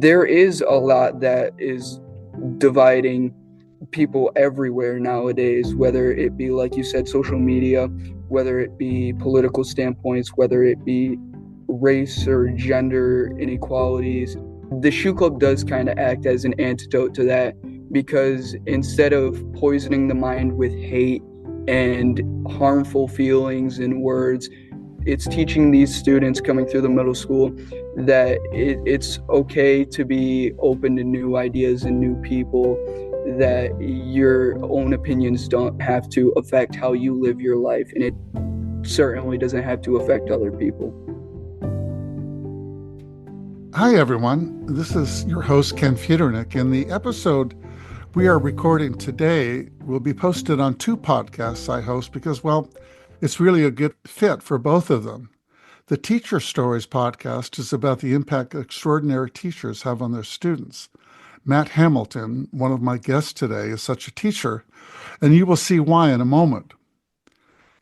there is a lot that is dividing people everywhere nowadays, whether it be, like you said, social media, whether it be political standpoints, whether it be race or gender inequalities. The shoe club does kind of act as an antidote to that, because instead of poisoning the mind with hate and harmful feelings and words, it's teaching these students coming through the middle school that it's okay to be open to new ideas and new people, that your own opinions don't have to affect how you live your life, and it certainly doesn't have to affect other people. Hi, everyone. This is your host, Ken Feudernick, and the episode we are recording today will be posted on two podcasts I host because, well, it's really a good fit for both of them. The Teacher Stories podcast is about the impact extraordinary teachers have on their students. Matt Hamilton, one of my guests today, is such a teacher, and you will see why in a moment.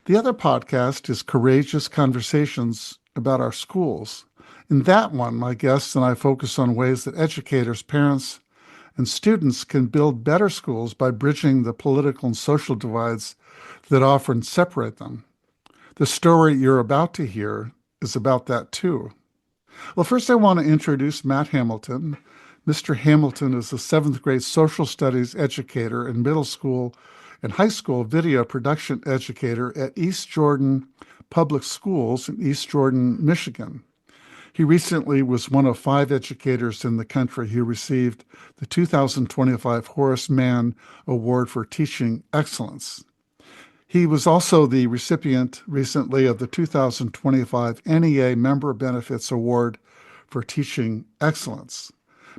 The other podcast is Courageous Conversations about Our Schools. In that one, my guests and I focus on ways that educators, parents, and students can build better schools by bridging the political and social divides that often separate them. The story you're about to hear is about that too. Well, first I want to introduce Matt Hamilton. Mr. Hamilton is a seventh grade social studies educator and middle school and high school video production educator at East Jordan Public Schools in East Jordan, Michigan. He recently was one of 5 educators in the country who received the 2025 Horace Mann Award for Teaching Excellence. He was also the recipient recently of the 2025 NEA Member Benefits Award for Teaching Excellence.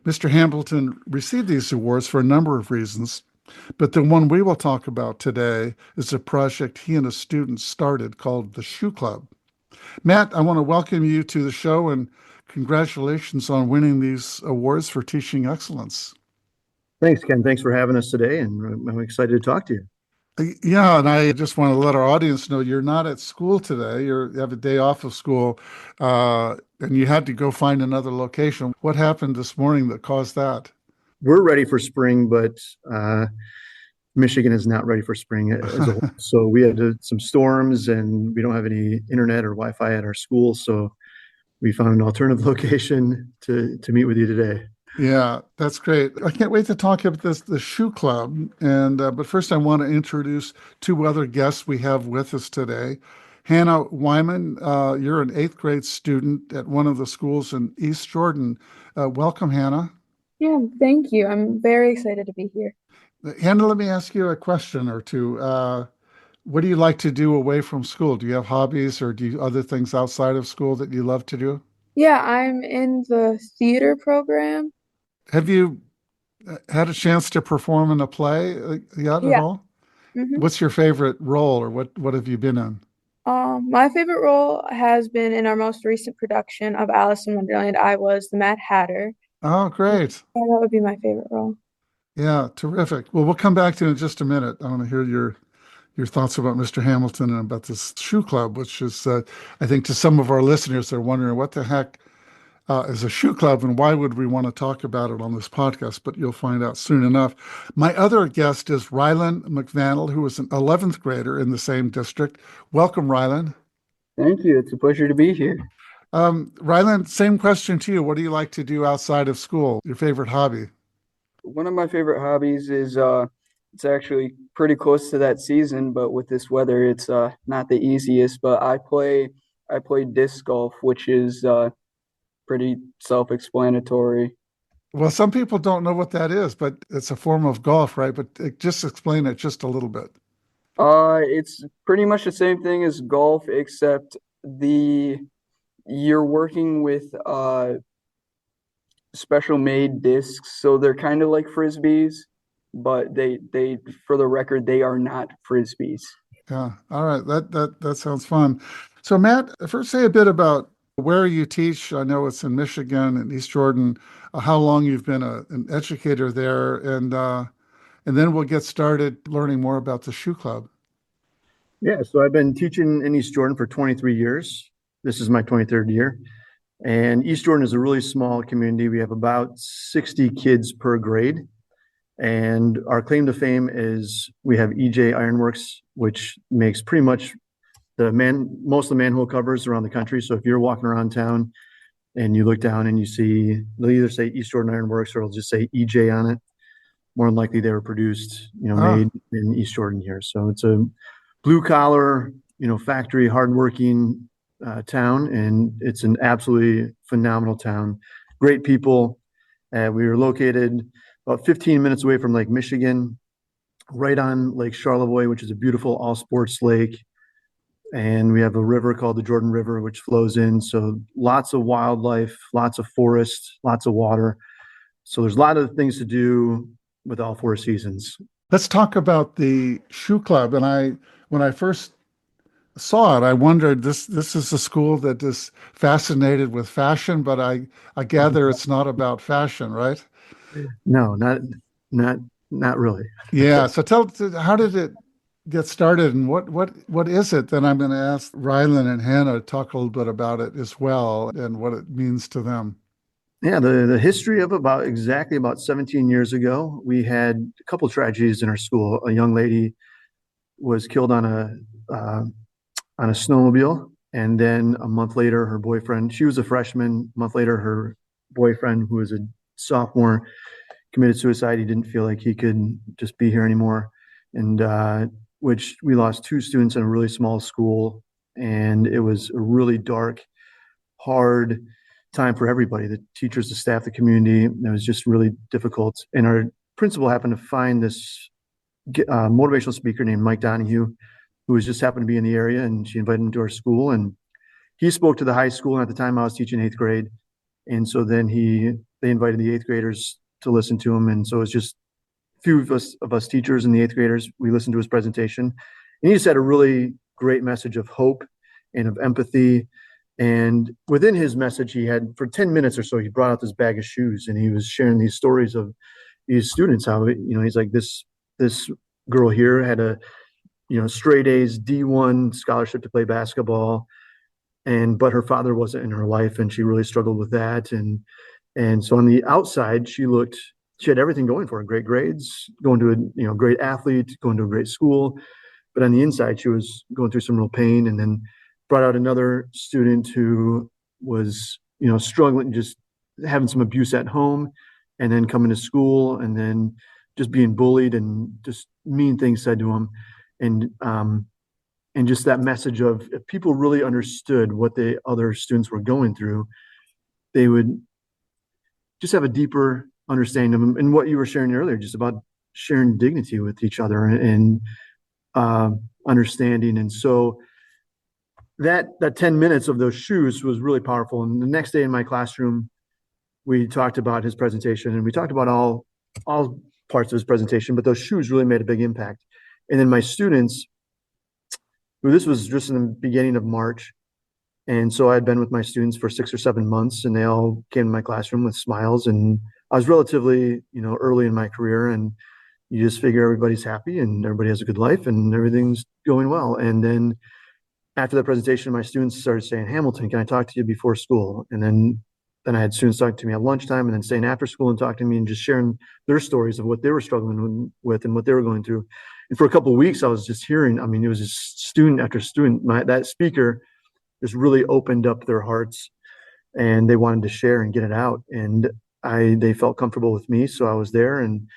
Mr. Hamilton received these awards for a number of reasons, but the one we will talk about today is a project he and his students started called the Shoe Club. Matt, I want to welcome you to the show and congratulations on winning these awards for teaching excellence. Thanks, Ken. Thanks for having us today, and I'm excited to talk to you. Yeah, and I just want to let our audience know you're not at school today. You have a day off of school, and you had to go find another location. What happened this morning that caused that? We're ready for spring, but Michigan is not ready for spring as a whole. So we had some storms, and we don't have any internet or Wi-Fi at our school, so we found an alternative location to meet with you today. Yeah, that's great. I can't wait to talk about the Shoe Club. And but first, I want to introduce 2 other guests we have with us today. Hannah Wyman, you're an 8th grade student at one of the schools in East Jordan. Welcome, Hannah. Yeah, thank you. I'm very excited to be here. Hannah, let me ask you a question or two. What do you like to do away from school? Do you have hobbies or do you other things outside of school that you love to do? Yeah, I'm in the theater program. Have you had a chance to perform in a play yet at Yeah. all? hmm What's your favorite role or what have you been in? My favorite role has been in our most recent production of Alice in Wonderland. I was the Mad Hatter. Oh, great. Yeah, that would be my favorite role. Yeah, terrific. Well, we'll come back to it in just a minute. I want to hear your thoughts about Mr. Hamilton and about this Shoe Club, which is, I think, to some of our listeners, they're wondering what the heck is a shoe club and why would we want to talk about it on this podcast? But you'll find out soon enough. My other guest is Rylan McVannel, who is an 11th grader in the same district. Welcome, Rylan. Thank you. It's a pleasure to be here. Rylan, same question to you. What do you like to do outside of school? Your favorite hobby? One of my favorite hobbies is it's actually pretty close to that season, but with this weather, it's not the easiest. But I play disc golf, which is pretty self-explanatory. Well, some people don't know what that is, but it's a form of golf, right? But just explain it just a little bit. It's pretty much the same thing as golf, except you're working with special made discs, so they're kind of like frisbees, but they for the record, they are not frisbees. Yeah. All right. That sounds fun. So Matt, first say a bit about where you teach. I know it's in Michigan and East Jordan, how long you've been an educator there, and then we'll get started learning more about the Shoe Club. Yeah, so I've been teaching in East Jordan for 23 years. This is my 23rd year. And East Jordan is a really small community. We have about 60 kids per grade. And our claim to fame is we have EJ Ironworks, which makes pretty much most of the manhole covers around the country. So if you're walking around town and you look down and you see, they'll either say East Jordan Ironworks or it'll just say EJ on it. More than likely they were produced, Ah, made in East Jordan here. So it's a blue collar, factory, hardworking town, and it's an absolutely phenomenal town. Great people. We were located about 15 minutes away from Lake Michigan, right on Lake Charlevoix, which is a beautiful all sports lake. And we have a river called the Jordan River, which flows in. So lots of wildlife, lots of forest, lots of water. So there's a lot of things to do with all four seasons. let's talk about the shoe club. And when I first saw it, I wondered this is a school that is fascinated with fashion, but I gather it's not about fashion, right? No, not not really. Yeah. So how did it get started, and what is it? Then I'm going to ask Rylan and Hannah to talk a little bit about it as well and what it means to them. Yeah, the history of about 17 years ago, we had a couple tragedies in our school. A young lady was killed on a snowmobile, and then a month later, her boyfriend. She was a freshman. A month later, her boyfriend, who was a sophomore, committed suicide. He didn't feel like he could just be here anymore, and which we lost two students in a really small school, and it was a really dark, hard time for everybody, the teachers, the staff, the community. It was just really difficult. And our principal happened to find this motivational speaker named Mike Donahue, who was just happened to be in the area, and she invited him to our school. And he spoke to the high school. And at the time, I was teaching eighth grade, and so then they invited the eighth graders to listen to him. And so it was just a few of us teachers and the eighth graders. We listened to his presentation, and he just had a really great message of hope and of empathy. And within his message, he had, for 10 minutes or so, he brought out this bag of shoes, and he was sharing these stories of these students, how, he's like, this girl here had a, straight A's D1 scholarship to play basketball. But her father wasn't in her life, and she really struggled with that. And so on the outside, she had everything going for her, great grades, going to a, great athlete, going to a great school. But on the inside, she was going through some real pain. And then brought out another student who was, struggling, just having some abuse at home, and then coming to school, and then just being bullied and just mean things said to him. And just that message of, if people really understood what the other students were going through, they would just have a deeper understanding of them. And what you were sharing earlier, just about sharing dignity with each other and understanding. And so that 10 minutes of those shoes was really powerful. And the next day in my classroom, we talked about his presentation, and we talked about all parts of his presentation, but those shoes really made a big impact. And then my students, this was just in the beginning of March, and so I had been with my students for 6 or 7 months, and they all came to my classroom with smiles. And I was relatively, early in my career, and you just figure everybody's happy and everybody has a good life and everything's going well. And then after the presentation, my students started saying, "Hamilton, can I talk to you before school?" And then I had students talking to me at lunchtime, and then staying after school and talking to me and just sharing their stories of what they were struggling with and what they were going through. And for a couple of weeks, I was just hearing, it was just student after student. That speaker just really opened up their hearts, and they wanted to share and get it out. And they felt comfortable with me, so I was there. And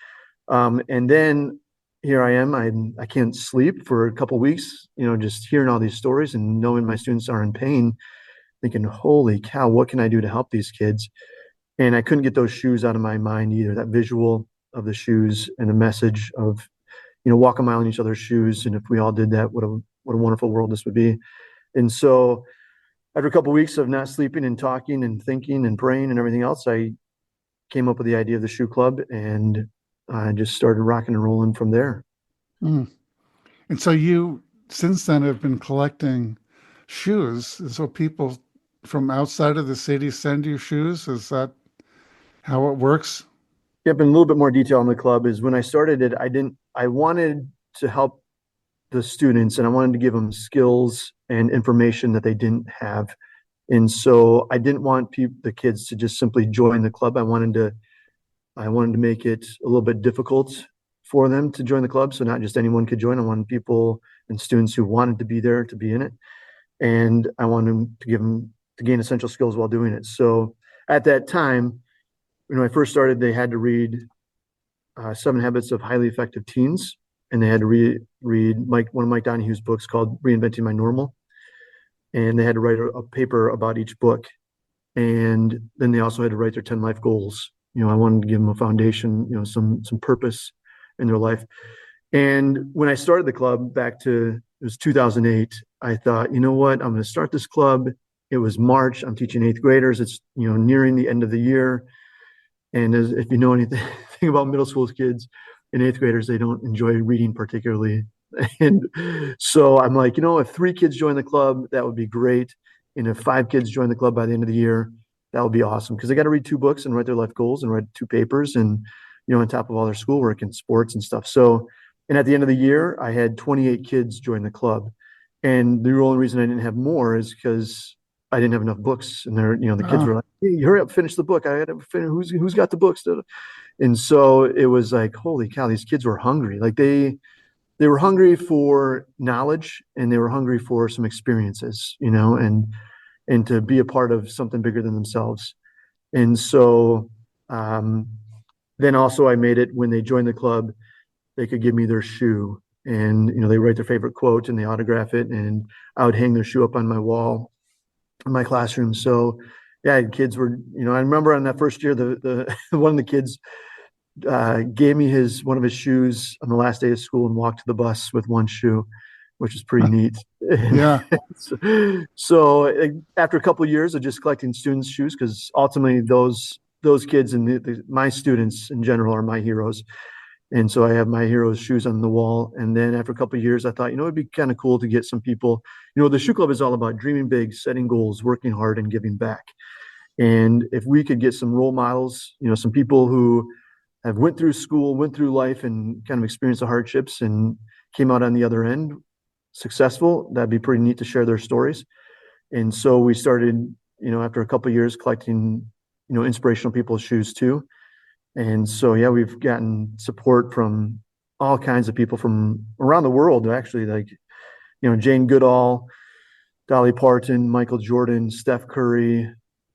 then here I am. I can't sleep for a couple of weeks, just hearing all these stories and knowing my students are in pain, thinking, holy cow, what can I do to help these kids? And I couldn't get those shoes out of my mind either. That visual of the shoes and the message of, walk a mile in each other's shoes. And if we all did that, what a wonderful world this would be. And so after a couple of weeks of not sleeping and talking and thinking and praying and everything else, I came up with the idea of the shoe club, and I just started rocking and rolling from there. Mm. And so you, since then, have been collecting shoes. And so people from outside of the city send you shoes. Is that how it works? Yep, and a little bit more detail on the club is, when I started it, I wanted to help the students, and I wanted to give them skills and information that they didn't have. And so I didn't want the kids to just simply join the club. I wanted to make it a little bit difficult for them to join the club. So not just anyone could join. I wanted people and students who wanted to be there to be in it. And I wanted them to gain essential skills while doing it. So at that time, when I first started, they had to read 7 Habits of Highly Effective Teens. And they had to read one of Mike Donahue's books called Reinventing My Normal. And they had to write a paper about each book. And then they also had to write their 10 life goals. I wanted to give them a foundation, some purpose in their life. And when I started the club it was 2008, I thought, you know what, I'm going to start this club. It was March. I'm teaching 8th graders. It's, nearing the end of the year. And if you know anything about middle school kids and 8th graders, they don't enjoy reading particularly. And so I'm like, if 3 kids join the club, that would be great. And if 5 kids join the club by the end of the year, that would be awesome, because they got to read 2 books and write their life goals and write 2 papers and, on top of all their schoolwork and sports and stuff. So, and at the end of the year, I had 28 kids join the club. And the only reason I didn't have more is because I didn't have enough books. And the kids were like, hey, hurry up, finish the book. I got to finish. Who's got the books? And so it was like, holy cow, these kids were hungry. Like they were hungry for knowledge, and they were hungry for some experiences, and to be a part of something bigger than themselves. And so then also I made it, when they joined the club, they could give me their shoe, and, they write their favorite quote and they autograph it, and I would hang their shoe up on my wall in my classroom. So yeah, kids were, I remember on that first year, the one of the kids gave me one of his shoes on the last day of school and walked to the bus with one shoe, which is pretty neat. Yeah. So after a couple of years of just collecting students' shoes, because ultimately those kids and my students in general are my heroes. And so I have my heroes' shoes on the wall. And then after a couple of years, I thought, it'd be kind of cool to get some people, the Shoe Club is all about dreaming big, setting goals, working hard, and giving back. And if we could get some role models, some people who have went through school, went through life, and kind of experienced the hardships and came out on the other end successful, that'd be pretty neat to share their stories. And so we started, after a couple of years, collecting, inspirational people's shoes too. And so, yeah, we've gotten support from all kinds of people from around the world, actually, like, Jane Goodall, Dolly Parton, Michael Jordan, Steph Curry,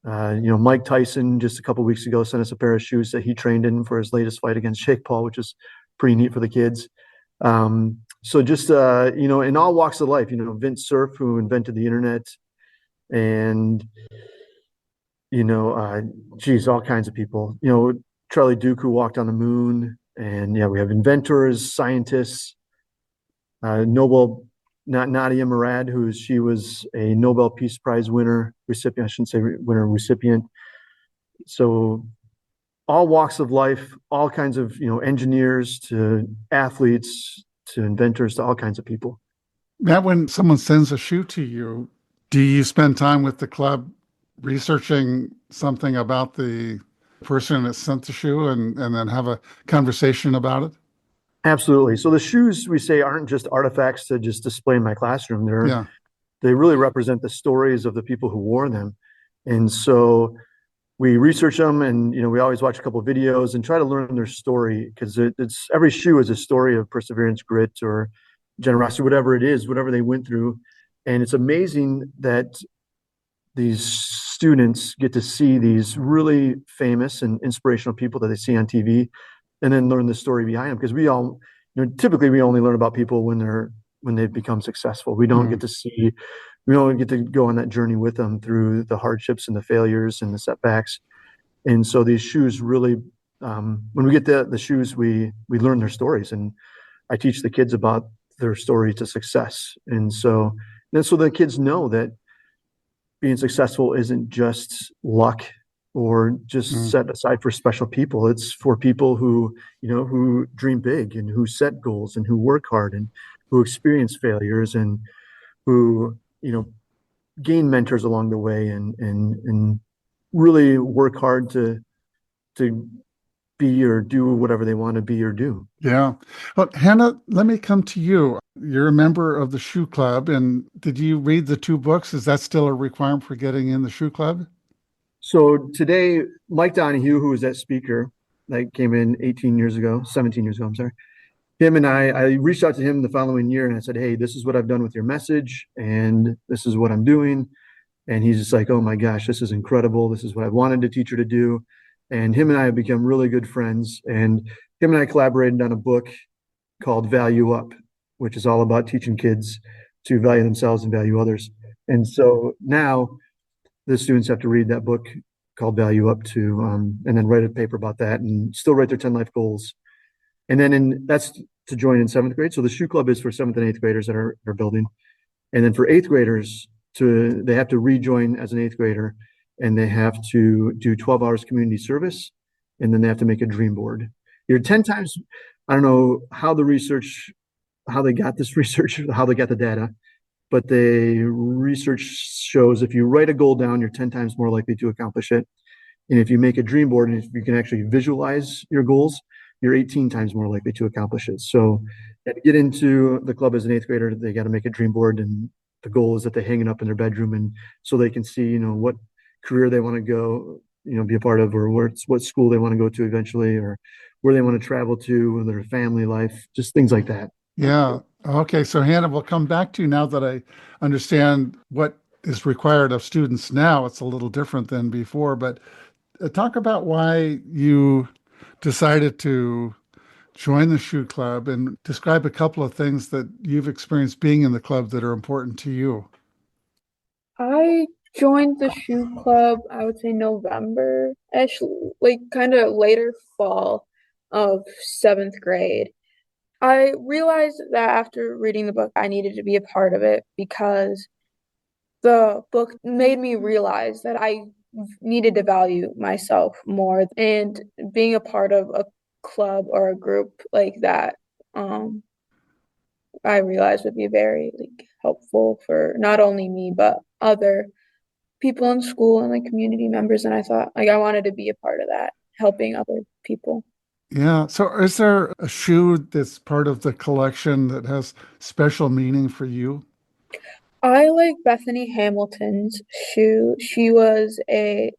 Mike Tyson just a couple of weeks ago sent us a pair of shoes that he trained in for his latest fight against Jake Paul, which is pretty neat for the kids. So just, in all walks of life, Vince Cerf, who invented the internet, and, all kinds of people, Charlie Duke, who walked on the moon. And yeah, we have inventors, scientists, Nadia Murad, she was a Nobel Peace Prize recipient. I shouldn't say winner, recipient. So all walks of life, all kinds of, engineers to athletes to inventors to all kinds of people. Matt, when someone sends a shoe to you, do you spend time with the club researching something about the person that sent the shoe and then have a conversation about it? Absolutely. So the shoes, we say, aren't just artifacts to just display in my classroom. They really represent the stories of the people who wore them. And so we research them, and, we always watch a couple of videos and try to learn their story, because it's every shoe is a story of perseverance, grit, or generosity, whatever it is, whatever they went through. And it's amazing that these students get to see these really famous and inspirational people that they see on TV, and then learn the story behind them. Because we all, typically we only learn about people when they've become successful. We don't get to go on that journey with them through the hardships and the failures and the setbacks. And so these shoes really, when we get the shoes, we learn their stories, and I teach the kids about their story to success. And so the kids know that being successful isn't just luck or just set aside for special people. It's for people who dream big and who set goals and who work hard and who experience failures and who, gain mentors along the way and really work hard to be or do whatever they want to be or do. Yeah. Well, Hannah, let me come to you. You're a member of the Shoe Club, and did you read the two books? Is that still a requirement for getting in the Shoe Club? So today, Mike Donahue, who was that speaker that came in 17 years ago, I'm sorry. Him and I reached out to him the following year and I said, hey, this is what I've done with your message and this is what I'm doing. And he's just like, oh my gosh, this is incredible. This is what I wanted a teacher to do. And him and I have become really good friends. And him and I collaborated on a book called Value Up, which is all about teaching kids to value themselves and value others. And so now the students have to read that book called Value Up to, and then write a paper about that and still write their 10 life goals. And then that's to join in seventh grade. So the Shoe Club is for seventh and eighth graders that are building. And then for eighth graders, they have to rejoin as an eighth grader and they have to do 12 hours community service. And then they have to make a dream board. You're 10 times, I don't know how they got this research, how they got the data, but the research shows if you write a goal down, you're 10 times more likely to accomplish it. And if you make a dream board and if you can actually visualize your goals, you're 18 times more likely to accomplish it. So to get into the club as an eighth grader, they got to make a dream board, and the goal is that they hang it up in their bedroom, and so they can see, what career they want to go, be a part of, or what school they want to go to eventually, or where they want to travel to, or their family life, just things like that. Yeah. Okay. So Hannah, we'll come back to you now that I understand what is required of students now. It's a little different than before, but talk about why you decided to join the Shoe Club and describe a couple of things that you've experienced being in the club that are important to you. I joined the Shoe Club, I would say November-ish, like kind of later fall of seventh grade. I realized that after reading the book, I needed to be a part of it because the book made me realize that I needed to value myself more, and being a part of a club or a group like that, I realized would be very helpful for not only me but other people in school and community members. And I thought I wanted to be a part of that, helping other people. Yeah. So is there a shoe that's part of the collection that has special meaning for you? I like Bethany Hamilton's shoe. She is a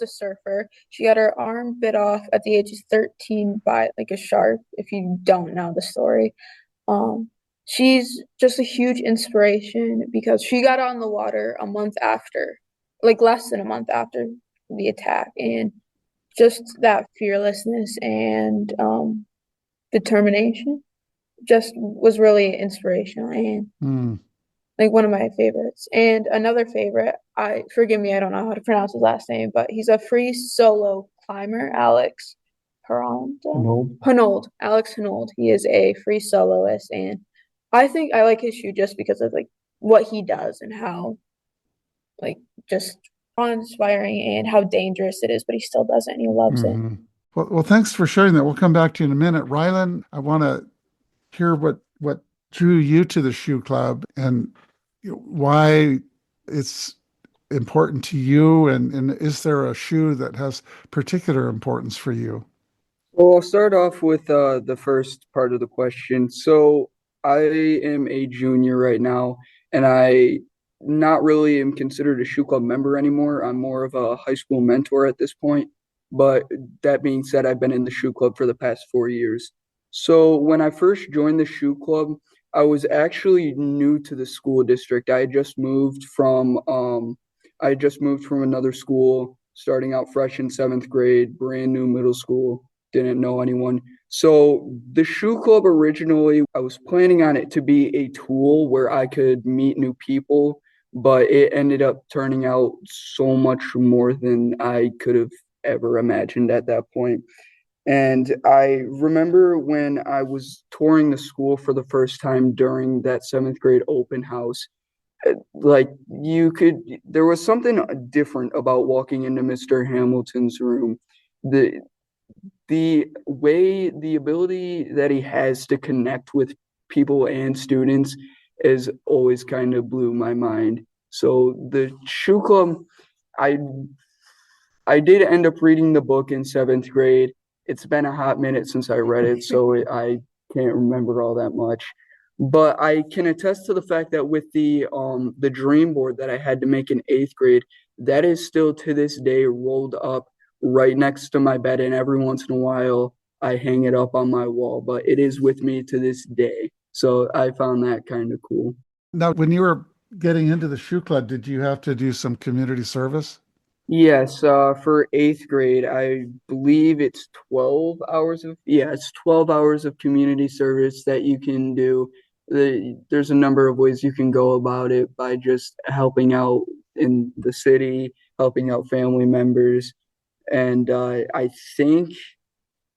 surfer. She got her arm bit off at the age of 13 by a shark, if you don't know the story. She's just a huge inspiration because she got on the water a month after, less than a month after the attack, and just that fearlessness and determination just was really inspirational and one of my favorites. And another favorite, forgive me, I don't know how to pronounce his last name, but he's a free solo climber, Alex Hanold. Alex Hanold. He is a free soloist, and I think I like his shoe just because of what he does and how just awe-inspiring and how dangerous it is, but he still does it and he loves it. Well, thanks for sharing that. We'll come back to you in a minute. Rylan, I want to hear what drew you to the Shoe Club and why it's important to you, and is there a shoe that has particular importance for you? Well, I'll start off with the first part of the question. So I am a junior right now, and I not really am considered a Shoe Club member anymore. I'm more of a high school mentor at this point. But that being said, I've been in the Shoe Club for the past 4 years. So when I first joined the Shoe Club, I was actually new to the school district. I had just moved from another school, starting out fresh in seventh grade, brand new middle school, didn't know anyone. So the Shoe Club originally, I was planning on it to be a tool where I could meet new people, but it ended up turning out so much more than I could have ever imagined at that point. And I remember when I was touring the school for the first time during that seventh grade open house, there was something different about walking into Mr. Hamilton's room. The ability that he has to connect with people and students is always kind of blew my mind. So the Shoe Club, I did end up reading the book in seventh grade, it's been a hot minute since I read it, so I can't remember all that much. But I can attest to the fact that with the dream board that I had to make in eighth grade, that is still to this day rolled up right next to my bed, and every once in a while I hang it up on my wall. But it is with me to this day, so I found that kind of cool. Now, when you were getting into the shoe club, did you have to do some community service? Yes, for eighth grade, I believe it's 12 hours of, yeah, it's 12 hours of community service that you can do. There's a number of ways you can go about it by just helping out in the city, helping out family members. And I think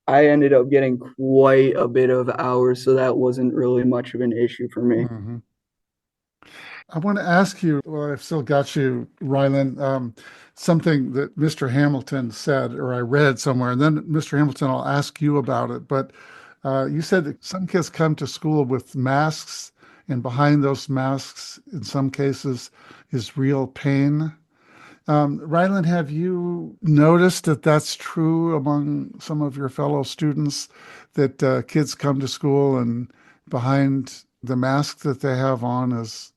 I ended up getting quite a bit of hours, so that wasn't really much of an issue for me. Hmm. I want to ask you, well, I've still got you, Rylan, something that Mr. Hamilton said, or I read somewhere, and then Mr. Hamilton, I'll ask you about it. But you said that some kids come to school with masks, and behind those masks, in some cases, is real pain. Rylan, have you noticed that that's true among some of your fellow students, that kids come to school and behind the mask that they have on is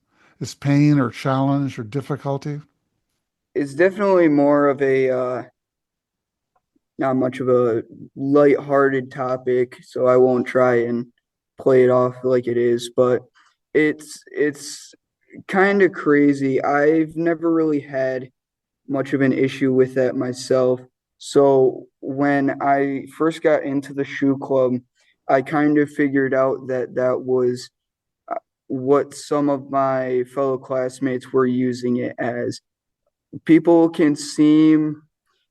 pain or challenge or difficulty? It's definitely more of a not much of a light-hearted topic, so I won't try and play it off like it is, but it's kind of crazy. I've never really had much of an issue with that myself. So when I first got into the shoe club, I kind of figured out that that was what some of my fellow classmates were using it as. People can seem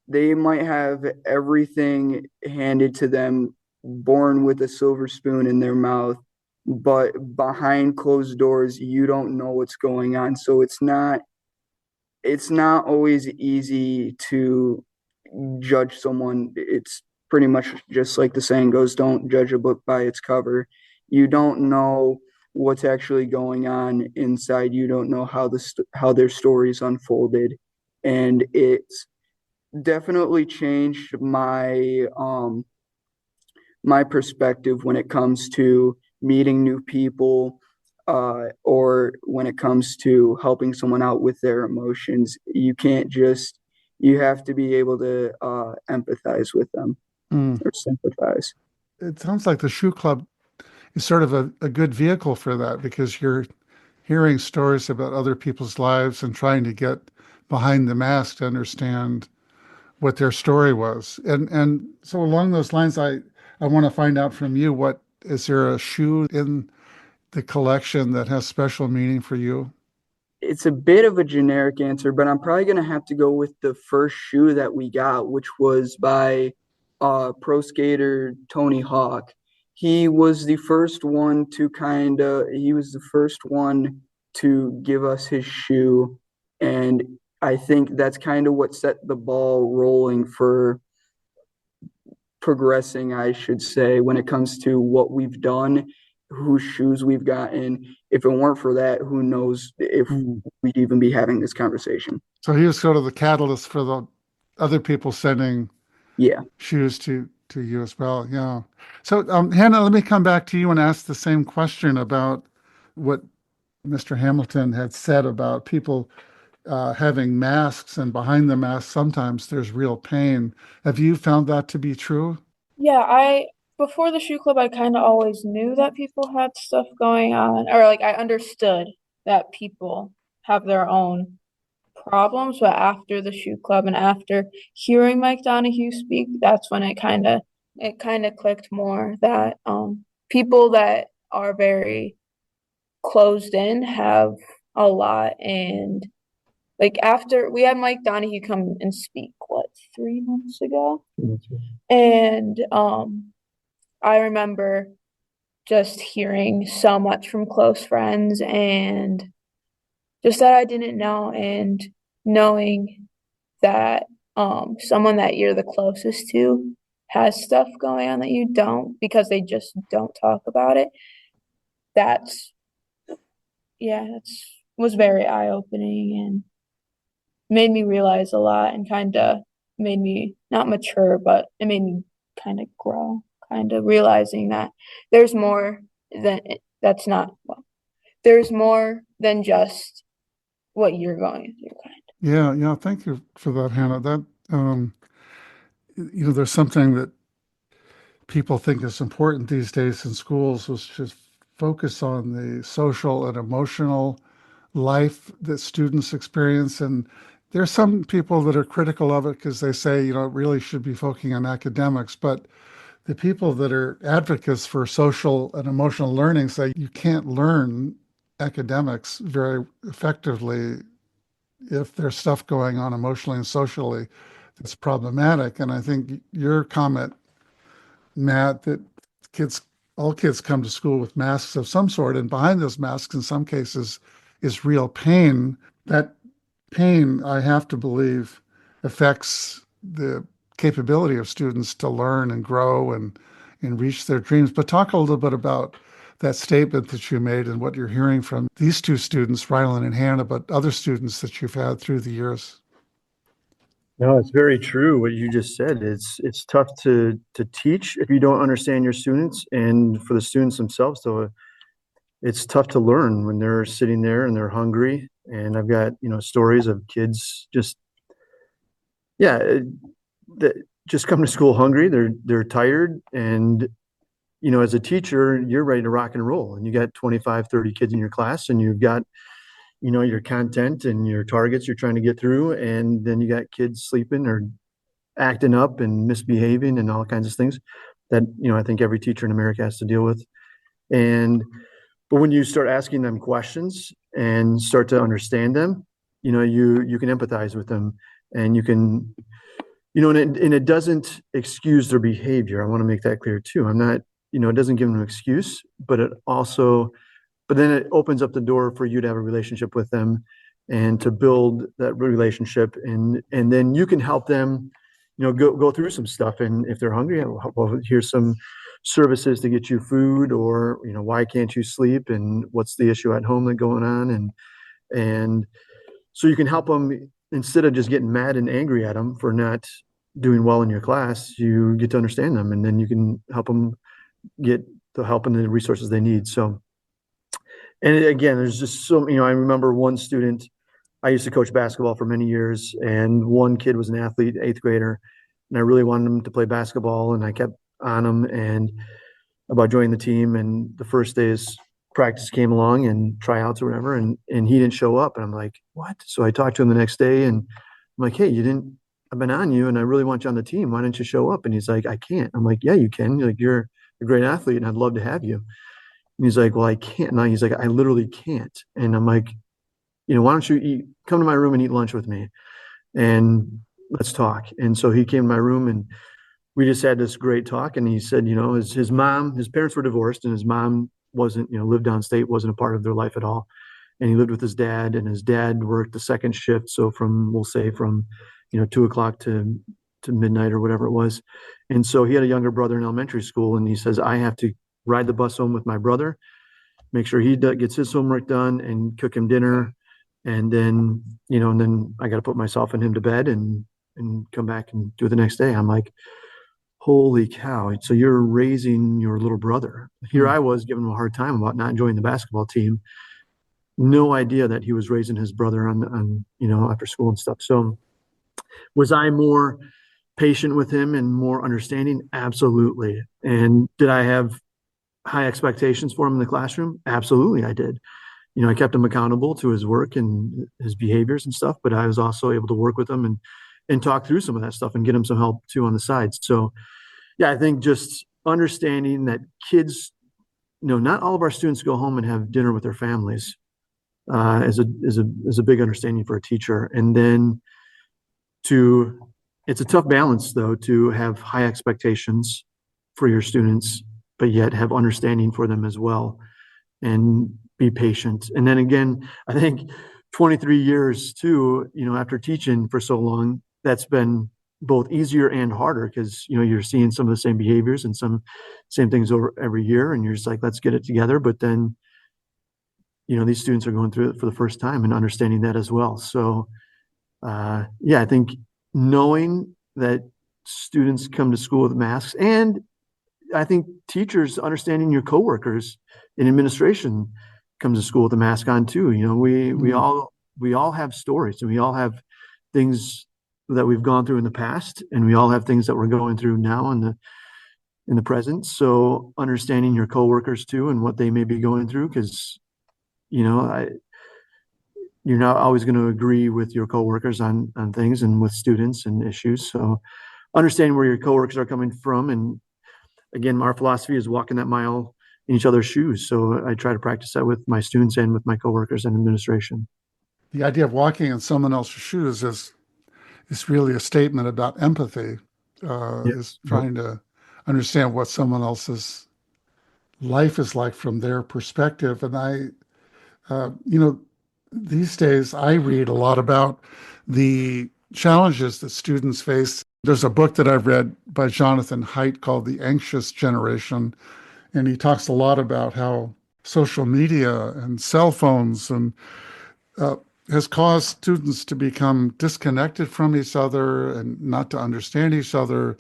they might have everything handed to them, born with a silver spoon in their mouth, but behind closed doors, you don't know what's going on. So it's not always easy to judge someone. It's pretty much just like the saying goes, don't judge a book by its cover. You don't know what's actually going on inside. You don't know how their stories unfolded. And it's definitely changed my perspective when it comes to meeting new people, or when it comes to helping someone out with their emotions. You have to be able to empathize with them Mm. or sympathize. It sounds like the shoe club is sort of a good vehicle for that because you're hearing stories about other people's lives and trying to get behind the mask to understand what their story was. And so along those lines, I want to find out from you, what is there a shoe in the collection that has special meaning for you? It's a bit of a generic answer, but I'm probably gonna have to go with the first shoe that we got, which was by pro skater Tony Hawk. He was the first one to give us his shoe, and I think that's kind of what set the ball rolling for progressing, I should say, when it comes to what we've done, whose shoes we've gotten. If it weren't for that, who knows if Mm. we'd even be having this conversation. So he was sort of the catalyst for the other people sending Yeah. shoes to you as well. Yeah. So Hannah, let me come back to you and ask the same question about what Mr. Hamilton had said about people having masks, and behind the mask, sometimes there's real pain. Have you found that to be true? Yeah, I before the shoe club, I kind of always knew that people had stuff going on, or like I understood that people have their own problems, but after the shoe club and after hearing Mike Donahue speak, that's when it kind of clicked more that people that are very closed in have a lot. And like after we had Mike Donahue come and speak, what, 3 months ago? And I remember just hearing so much from close friends and just that I didn't know, and knowing that someone that you're the closest to has stuff going on that you don't because they just don't talk about it. That's yeah, that's was very eye-opening and made me realize a lot, and kind of made me not mature, but it made me kind of grow, kind of realizing that there's more than that's not, well, there's more than just what you're going through, kind Yeah, yeah. Thank you for that, Hannah. That there's something that people think is important these days in schools, was just focus on the social and emotional life that students experience. And there's some people that are critical of it because they say, it really should be focusing on academics. But the people that are advocates for social and emotional learning say you can't learn academics very effectively if there's stuff going on emotionally and socially that's problematic. And I think your comment, Matt, that all kids come to school with masks of some sort, and behind those masks, in some cases, is real pain. That pain, I have to believe, affects the capability of students to learn and grow and reach their dreams. But talk a little bit about that statement that you made and what you're hearing from these two students, Rylan and Hannah, but other students that you've had through the years. No, it's very true what you just said. It's tough to teach if you don't understand your students, and for the students themselves, though, it's tough to learn when they're sitting there and they're hungry. And I've got stories of kids just that just come to school hungry. They're tired, and as a teacher, you're ready to rock and roll, and you got 25, 30 kids in your class, and you've got your content and your targets you're trying to get through, and then you got kids sleeping or acting up and misbehaving and all kinds of things that I think every teacher in America has to deal with. But when you start asking them questions and start to understand them, you can empathize with them, and you can and it doesn't excuse their behavior. I want to make that clear too. I'm not, it doesn't give them an excuse, but then it opens up the door for you to have a relationship with them and to build that relationship. And then you can help them, go through some stuff. And if they're hungry, well, here's some services to get you food, or, why can't you sleep? And what's the issue at home that's going on? And so you can help them instead of just getting mad and angry at them for not doing well in your class. You get to understand them, and then you can help them get the help and the resources they need. So, and again, there's just so, I remember one student, I used to coach basketball for many years, and one kid was an athlete, eighth grader, and I really wanted him to play basketball, and I kept on him and about joining the team. And the first day's practice came along and tryouts or whatever, and he didn't show up. And I'm like, what? So I talked to him the next day, and I'm like, hey, I've been on you, and I really want you on the team. Why don't you show up? And he's like, I can't. I'm like, yeah, you can. You're a great athlete, and I'd love to have you. And he's like, well, I can't. And he's like, I literally can't. And I'm like, why don't you come to my room and eat lunch with me, and let's talk. And so he came to my room, and we just had this great talk. And he said, his parents were divorced, and his mom wasn't, lived downstate, wasn't a part of their life at all. And he lived with his dad, and his dad worked the second shift. So we'll say from 2:00 to midnight or whatever it was. And so he had a younger brother in elementary school, and he says, I have to ride the bus home with my brother, make sure he gets his homework done, and cook him dinner. And then, and then I got to put myself and him to bed and come back and do it the next day. I'm like, holy cow. So you're raising your little brother. Here I was giving him a hard time about not joining the basketball team. No idea that he was raising his brother on after school and stuff. So was I more patient with him and more understanding? Absolutely. And did I have high expectations for him in the classroom? Absolutely, I did. I kept him accountable to his work and his behaviors and stuff, but I was also able to work with him and talk through some of that stuff and get him some help too on the side. So yeah, I think just understanding that kids, not all of our students go home and have dinner with their families is a big understanding for a teacher. And then it's a tough balance though, to have high expectations for your students, but yet have understanding for them as well, and be patient. And then again, I think 23 years too, after teaching for so long, that's been both easier and harder, because you're seeing some of the same behaviors and some same things over every year, and you're just like, let's get it together. But then these students are going through it for the first time and understanding that as well. So I think knowing that students come to school with masks, and I think teachers understanding your coworkers in administration comes to school with a mask on too. We all have stories, and we all have things that we've gone through in the past, and we all have things that we're going through now in the present. So understanding your coworkers too and what they may be going through, because you're not always going to agree with your coworkers on things and with students and issues. So understanding where your coworkers are coming from, and again, our philosophy is walking that mile in each other's shoes. So I try to practice that with my students and with my coworkers and administration. The idea of walking in someone else's shoes is really a statement about empathy, is trying to understand what someone else's life is like from their perspective. And these days I read a lot about the challenges that students face. There's a book that I've read by Jonathan Haidt called The Anxious Generation, and he talks a lot about how social media and cell phones and has caused students to become disconnected from each other and not to understand each other.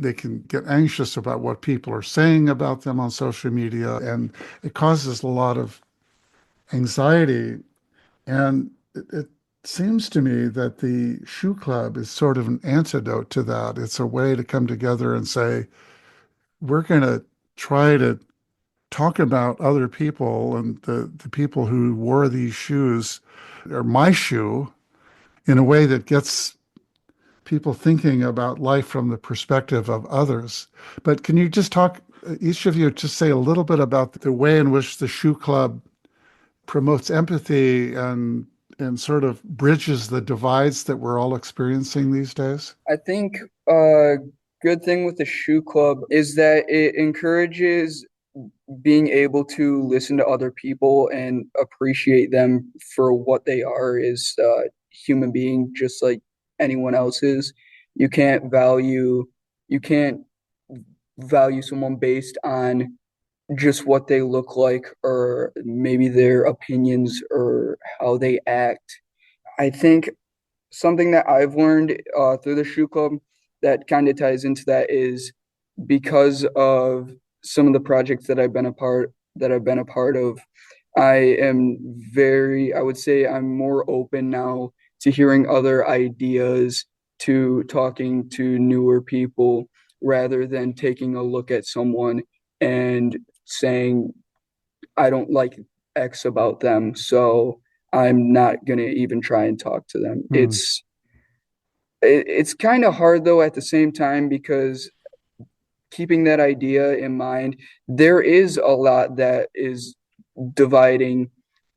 They can get anxious about what people are saying about them on social media, and it causes a lot of anxiety. And it seems to me that the Shoe Club is sort of an antidote to that. It's a way to come together and say, we're going to try to talk about other people, and the people who wore these shoes are my shoe, in a way that gets people thinking about life from the perspective of others. But can you just talk, each of you, just say a little bit about the way in which the Shoe Club promotes empathy and sort of bridges the divides that we're all experiencing these days? I think a good thing with the Shoe Club is that it encourages being able to listen to other people and appreciate them for what they are, as human being, just like anyone else is. You can't value someone based on just what they look like, or maybe their opinions or how they act. I think something that I've learned through the Shoe Club that kind of ties into that is, because of some of the projects that I've been a part of, I would say I'm more open now to hearing other ideas, to talking to newer people, rather than taking a look at someone and saying, I don't like X about them, so I'm not going to even try and talk to them. It's kind of hard though at the same time, because keeping that idea in mind, there is a lot that is dividing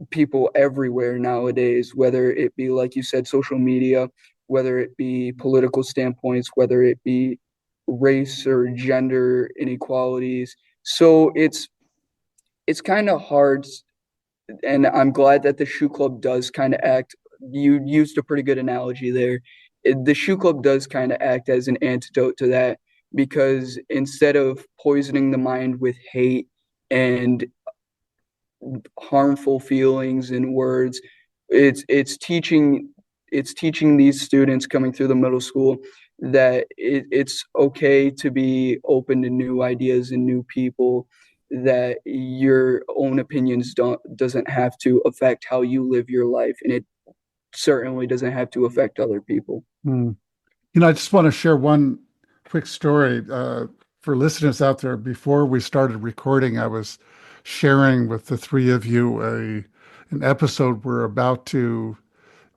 people everywhere nowadays, whether it be, like you said, social media, whether it be political standpoints, whether it be race or gender inequalities. So it's kind of hard, and I'm glad that the Shoe Club does kind of act. You used a pretty good analogy there. The Shoe Club does kind of act as an antidote to that, because instead of poisoning the mind with hate and harmful feelings and words, it's teaching these students coming through the middle school that it's okay to be open to new ideas and new people, that your own opinions doesn't have to affect how you live your life, and it certainly doesn't have to affect other people. I just want to share one quick story for listeners out there. Before we started recording, I was sharing with the three of you an episode we're about to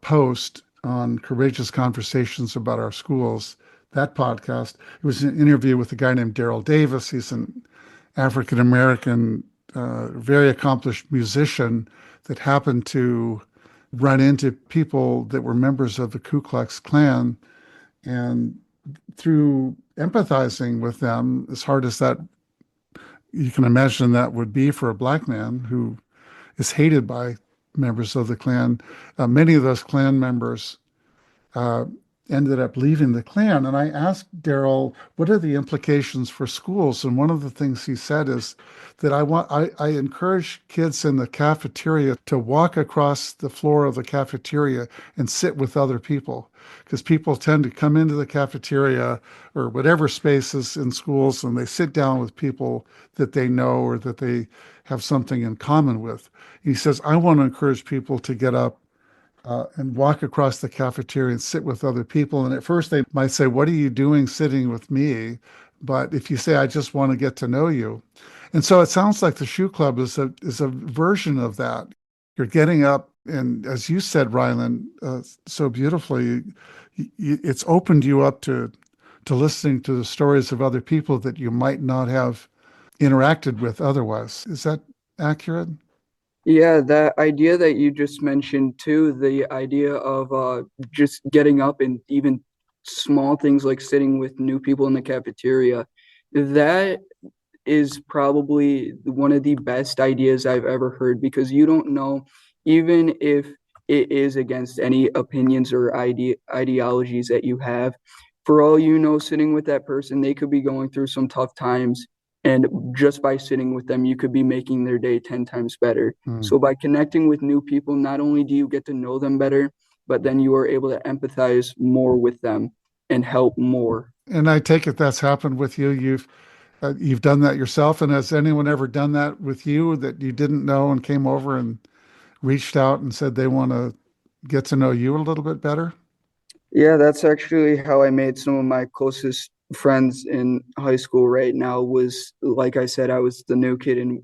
post on Courageous Conversations About Our Schools, that podcast. It was an interview with a guy named Daryl Davis. He's an African-American, very accomplished musician that happened to run into people that were members of the Ku Klux Klan. And through empathizing with them, as hard as that you can imagine that would be for a Black man who is hated by members of the Klan, many of those Klan members ended up leaving the Klan. And I asked Daryl, what are the implications for schools? And one of the things he said is that I encourage kids in the cafeteria to walk across the floor of the cafeteria and sit with other people, because people tend to come into the cafeteria or whatever spaces in schools and they sit down with people that they know or that they have something in common with. He says, I want to encourage people to get up and walk across the cafeteria and sit with other people. And at first they might say, what are you doing sitting with me? But if you say, I just want to get to know you. And so it sounds like the Shoe Club is a version of that. You're getting up, and as you said, Rylan, so beautifully, it's opened you up to listening to the stories of other people that you might not have interacted with otherwise. Is that accurate? Yeah, that idea that you just mentioned too, the idea of just getting up and even small things like sitting with new people in the cafeteria, that is probably one of the best ideas I've ever heard, because you don't know, even if it is against any opinions or ideologies that you have, for all you know, sitting with that person, they could be going through some tough times. And just by sitting with them, you could be making their day 10 times better. Hmm. So by connecting with new people, not only do you get to know them better, but then you are able to empathize more with them and help more. And I take it that's happened with you. You've done that yourself. And has anyone ever done that with you that you didn't know and came over and reached out and said they want to get to know you a little bit better? Yeah, that's actually how I made some of my closest friends in high school right now. Was, like I said, I was the new kid in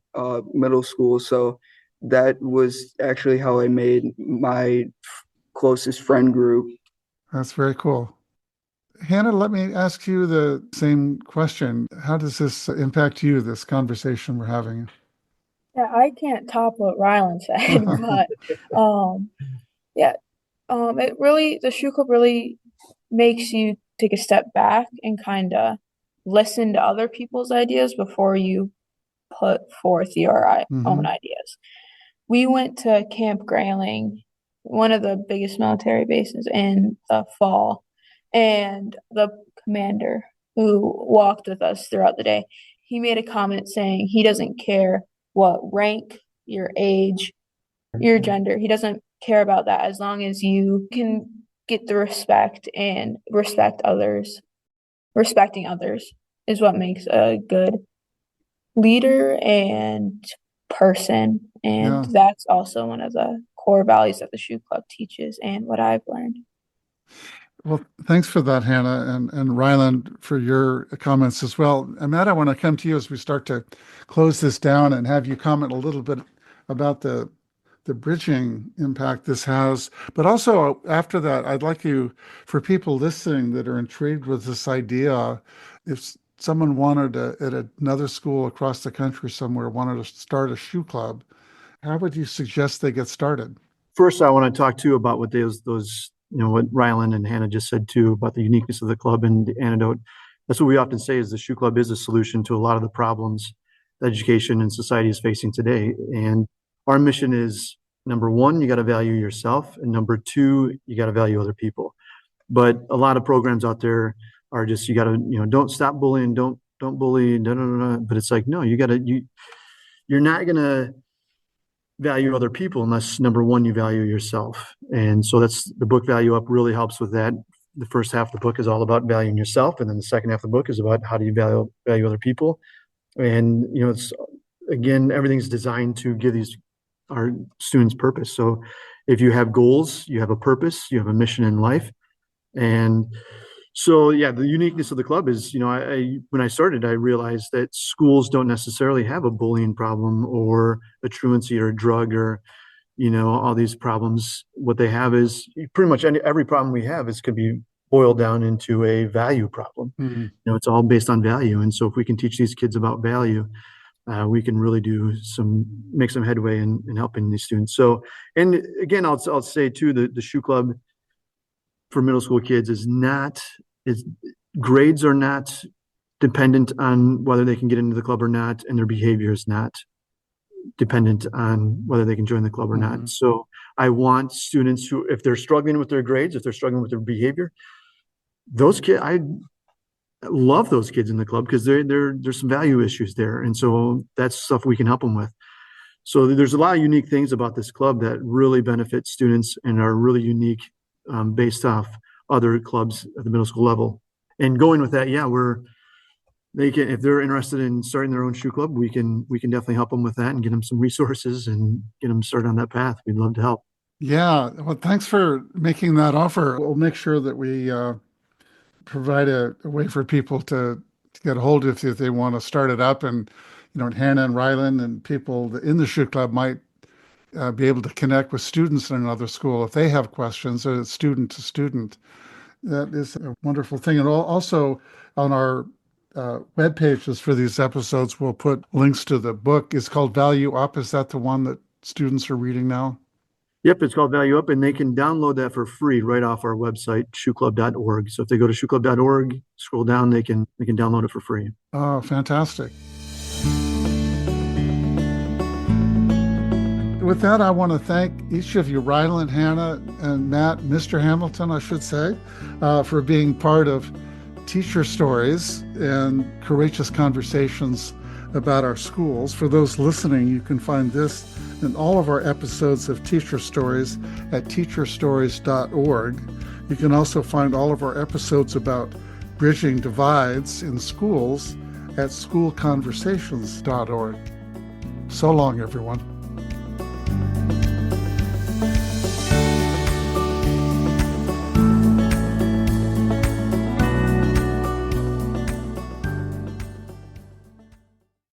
middle school. So that was actually how I made my closest friend group. That's very cool. Hannah, let me ask you the same question. How does this impact you, this conversation we're having? Yeah, I can't top what Rylan said, but yeah, the shoe club really makes you take a step back and kind of listen to other people's ideas before you put forth your own Hmm. ideas. We went to Camp Grayling, one of the biggest military bases, in the fall, and the commander who walked with us throughout the day, he made a comment saying he doesn't care what rank, your age, your gender. He doesn't care about that as long as you can get the respect and respect others. Respecting others is what makes a good leader and person. And Yeah. that's also one of the core values that the Shoe Club teaches and what I've learned. Well, thanks for that, Hannah, and Ryland, for your comments as well. And Matt, I want to come to you as we start to close this down and have you comment a little bit about the bridging impact this has. But also after that, I'd like you, for people listening that are intrigued with this idea, if someone wanted at another school across the country somewhere wanted to start a shoe club, how would you suggest they get started? First, I want to talk too about what what Rylan and Hannah just said too about the uniqueness of the club and the antidote. That's what we often say is the shoe club is a solution to a lot of the problems that education and society is facing today. And our mission is number one, you got to value yourself, and number two, you got to value other people. But a lot of programs out there are just you got to don't stop bullying, don't bully, but it's like no, you're not gonna value other people unless number one you value yourself. And so that's the book Value Up really helps with that. The first half of the book is all about valuing yourself, and then the second half of the book is about how do you value other people. And it's again, everything's designed to give our students purpose. So if you have goals, you have a purpose, you have a mission in life. And so yeah, the uniqueness of the club is, when I started, I realized that schools don't necessarily have a bullying problem or a truancy or a drug or all these problems. What they have is pretty much every problem we have could be boiled down into a value problem. Mhm. It's all based on value. And so if we can teach these kids about value, we can really make some headway in helping these students. So, and again, I'll say too, the shoe club for middle school kids is grades are not dependent on whether they can get into the club or not, and their behavior is not dependent on whether they can join the club or not. So I want students who, if they're struggling with their grades, if they're struggling with their behavior, those kids, I love those kids in the club because there's some value issues there. And so that's stuff we can help them with. So there's a lot of unique things about this club that really benefit students and are really unique based off other clubs at the middle school level. And going with that, yeah, they can, if they're interested in starting their own shoe club, we can definitely help them with that and get them some resources and get them started on that path. We'd love to help. Yeah, well, thanks for making that offer. We'll make sure that we provide a way for people to get a hold of if they want to start it up. And, Hannah and Rylan and people in the shoe club might be able to connect with students in another school if they have questions, student to student. That is a wonderful thing. And also on our web pages for these episodes, we'll put links to the book. It's called Value Up. Is that the one that students are reading now? Yep, it's called Value Up, and they can download that for free right off our website, shoeclub.org. So if they go to shoeclub.org, scroll down, they can download it for free. Oh, fantastic. With that, I want to thank each of you, Rylan, Hannah, and Matt, Mr. Hamilton, I should say, for being part of Teacher Stories and Courageous Conversations about our schools. For those listening, you can find this and all of our episodes of Teacher Stories at teacherstories.org. You can also find all of our episodes about bridging divides in schools at schoolconversations.org. So long, everyone.